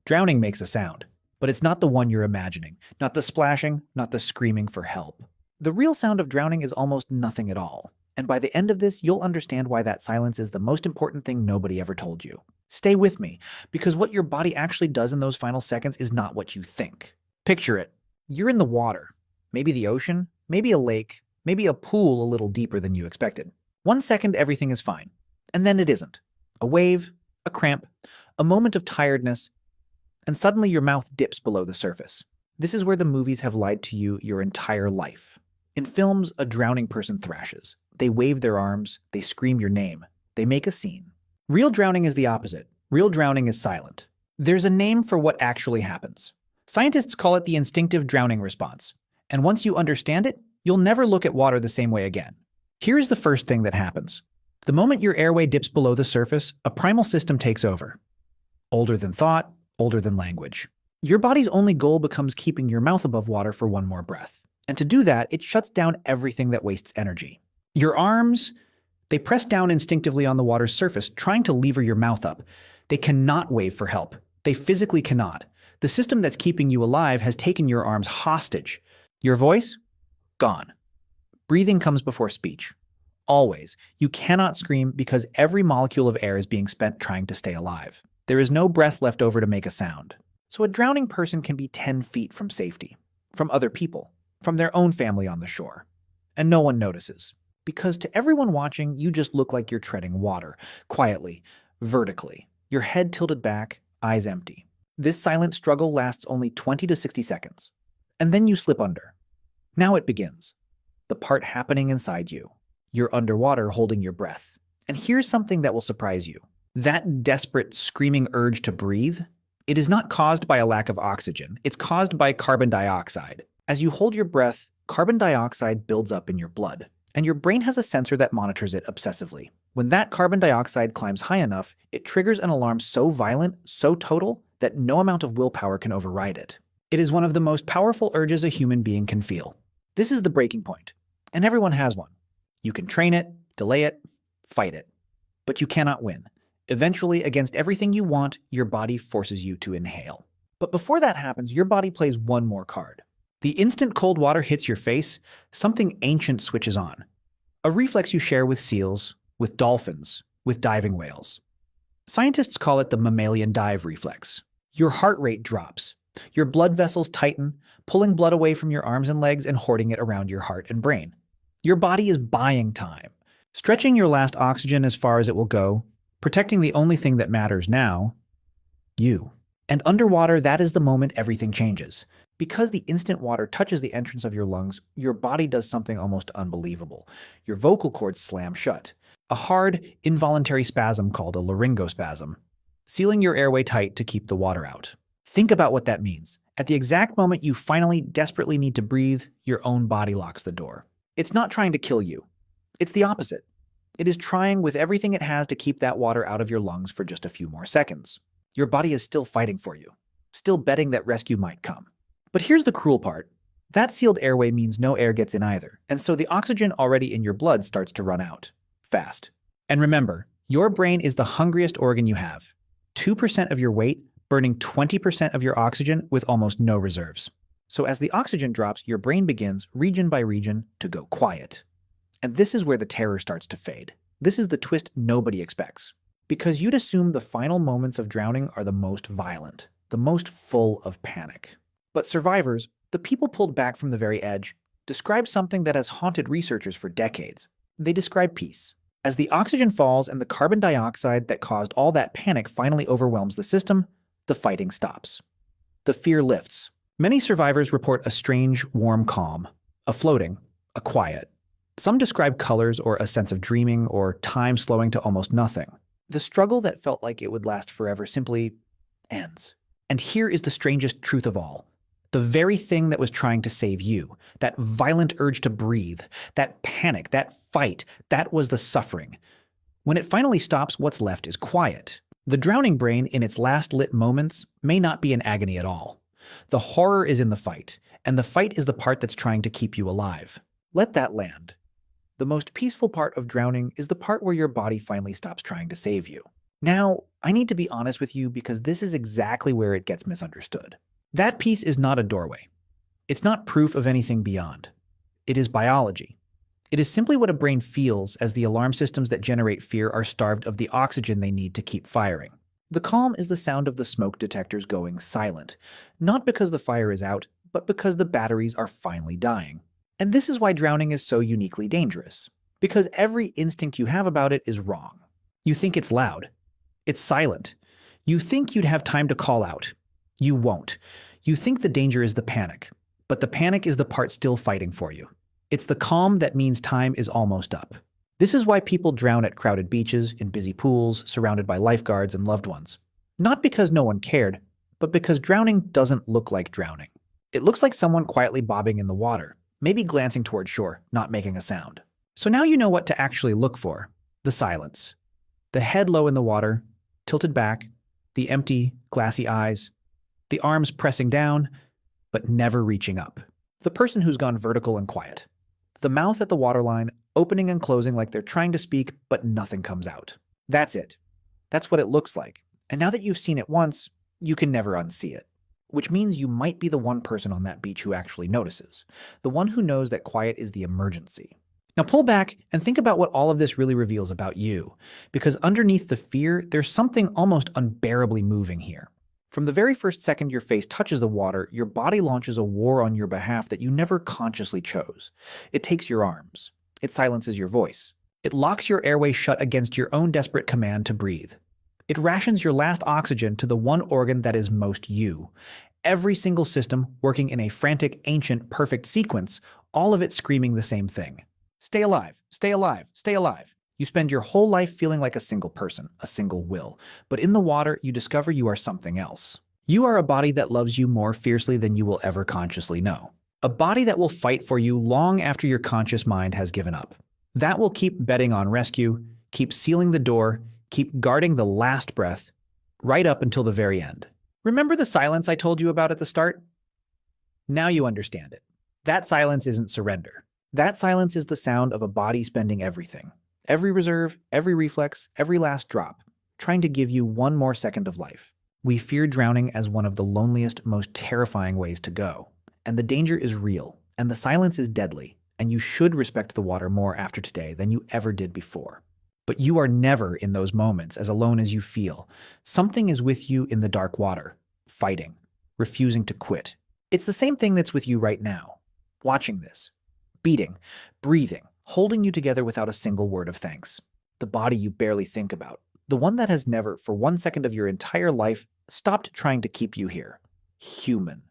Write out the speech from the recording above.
Drowning makes a sound, but it's not the one you're imagining, not the splashing, not the screaming for help. The real sound of drowning is almost nothing at all. And by the end of this, you'll understand why that silence is the most important thing nobody ever told you. Stay with me, because what your body actually does in those final seconds is not what you think. Picture it. You're in the water. Maybe the ocean, maybe a lake, maybe a pool a little deeper than you expected. 1 second, everything is fine. And then it isn't. A wave, a cramp, a moment of tiredness, and suddenly your mouth dips below the surface. This is where the movies have lied to you your entire life. In films, a drowning person thrashes. They wave their arms, they scream your name, they make a scene. Real drowning is the opposite. Real drowning is silent. There's a name for what actually happens. Scientists call it the instinctive drowning response. And once you understand it, you'll never look at water the same way again. Here's the first thing that happens. The moment your airway dips below the surface, a primal system takes over. Older than thought, older than language. Your body's only goal becomes keeping your mouth above water for one more breath. And to do that, it shuts down everything that wastes energy. Your arms, they press down instinctively on the water's surface, trying to lever your mouth up. They cannot wave for help. They physically cannot. The system that's keeping you alive has taken your arms hostage. Your voice? Gone. Breathing comes before speech. Always. You cannot scream because every molecule of air is being spent trying to stay alive. There is no breath left over to make a sound. So a drowning person can be 10 feet from safety, from other people, from their own family on the shore. And no one notices. Because to everyone watching, you just look like you're treading water, quietly, vertically, your head tilted back, eyes empty. This silent struggle lasts only 20 to 60 seconds. And then you slip under. Now it begins. The part happening inside you. You're underwater holding your breath. And here's something that will surprise you. That desperate, screaming urge to breathe, it is not caused by a lack of oxygen. It's caused by carbon dioxide. As you hold your breath, carbon dioxide builds up in your blood. And your brain has a sensor that monitors it obsessively. When that carbon dioxide climbs high enough, it triggers an alarm so violent, so total, that no amount of willpower can override it. It is one of the most powerful urges a human being can feel. This is the breaking point. And everyone has one. You can train it, delay it, fight it. But you cannot win. Eventually, against everything you want, your body forces you to inhale. But before that happens, your body plays one more card. The instant cold water hits your face, something ancient switches on. A reflex you share with seals, with dolphins, with diving whales. Scientists call it the mammalian dive reflex. Your heart rate drops. Your blood vessels tighten, pulling blood away from your arms and legs and hoarding it around your heart and brain. Your body is buying time, stretching your last oxygen as far as it will go, protecting the only thing that matters now, you. And underwater, that is the moment everything changes. Because the instant water touches the entrance of your lungs, your body does something almost unbelievable. Your vocal cords slam shut. A hard, involuntary spasm called a laryngospasm, sealing your airway tight to keep the water out. Think about what that means. At the exact moment you finally desperately need to breathe, your own body locks the door. It's not trying to kill you. It's the opposite. It is trying with everything it has to keep that water out of your lungs for just a few more seconds. Your body is still fighting for you, still betting that rescue might come. But here's the cruel part. That sealed airway means no air gets in either, and so the oxygen already in your blood starts to run out. Fast. And remember, your brain is the hungriest organ you have. 2% of your weight, burning 20% of your oxygen with almost no reserves. So as the oxygen drops, your brain begins, region by region, to go quiet. And this is where the terror starts to fade. This is the twist nobody expects. Because you'd assume the final moments of drowning are the most violent, the most full of panic. But survivors, the people pulled back from the very edge, describe something that has haunted researchers for decades. They describe peace. As the oxygen falls and the carbon dioxide that caused all that panic finally overwhelms the system, the fighting stops. The fear lifts. Many survivors report a strange, warm calm, a floating, a quiet. Some describe colors or a sense of dreaming or time slowing to almost nothing. The struggle that felt like it would last forever simply ends. And here is the strangest truth of all. The very thing that was trying to save you, that violent urge to breathe, that panic, that fight, that was the suffering. When it finally stops, what's left is quiet. The drowning brain, in its last lit moments, may not be in agony at all. The horror is in the fight, and the fight is the part that's trying to keep you alive. Let that land. The most peaceful part of drowning is the part where your body finally stops trying to save you. Now, I need to be honest with you because this is exactly where it gets misunderstood. That piece is not a doorway. It's not proof of anything beyond. It is biology. It is simply what a brain feels as the alarm systems that generate fear are starved of the oxygen they need to keep firing. The calm is the sound of the smoke detectors going silent, not because the fire is out, but because the batteries are finally dying. And this is why drowning is so uniquely dangerous. Because every instinct you have about it is wrong. You think it's loud. It's silent. You think you'd have time to call out. You won't. You think the danger is the panic. But the panic is the part still fighting for you. It's the calm that means time is almost up. This is why people drown at crowded beaches, in busy pools, surrounded by lifeguards and loved ones. Not because no one cared, but because drowning doesn't look like drowning. It looks like someone quietly bobbing in the water, maybe glancing toward shore, not making a sound. So now you know what to actually look for: the silence. The head low in the water, tilted back, the empty, glassy eyes, the arms pressing down, but never reaching up. The person who's gone vertical and quiet. The mouth at the waterline, opening and closing like they're trying to speak, but nothing comes out. That's it. That's what it looks like. And now that you've seen it once, you can never unsee it. Which means you might be the one person on that beach who actually notices. The one who knows that quiet is the emergency. Now pull back and think about what all of this really reveals about you. Because underneath the fear, there's something almost unbearably moving here. From the very first second your face touches the water, your body launches a war on your behalf that you never consciously chose. It takes your arms. It silences your voice. It locks your airway shut against your own desperate command to breathe. It rations your last oxygen to the one organ that is most you. Every single system working in a frantic, ancient, perfect sequence, all of it screaming the same thing. Stay alive, stay alive, stay alive. You spend your whole life feeling like a single person, a single will. But in the water, you discover you are something else. You are a body that loves you more fiercely than you will ever consciously know. A body that will fight for you long after your conscious mind has given up. That will keep betting on rescue, keep sealing the door, keep guarding the last breath, right up until the very end. Remember the silence I told you about at the start? Now you understand it. That silence isn't surrender. That silence is the sound of a body spending everything. Every reserve, every reflex, every last drop, trying to give you one more second of life. We fear drowning as one of the loneliest, most terrifying ways to go. And the danger is real, and the silence is deadly, and you should respect the water more after today than you ever did before. But you are never in those moments as alone as you feel. Something is with you in the dark water, fighting, refusing to quit. It's the same thing that's with you right now, watching this, beating, breathing, holding you together without a single word of thanks. The body you barely think about. The one that has never, for 1 second of your entire life, stopped trying to keep you here. Human.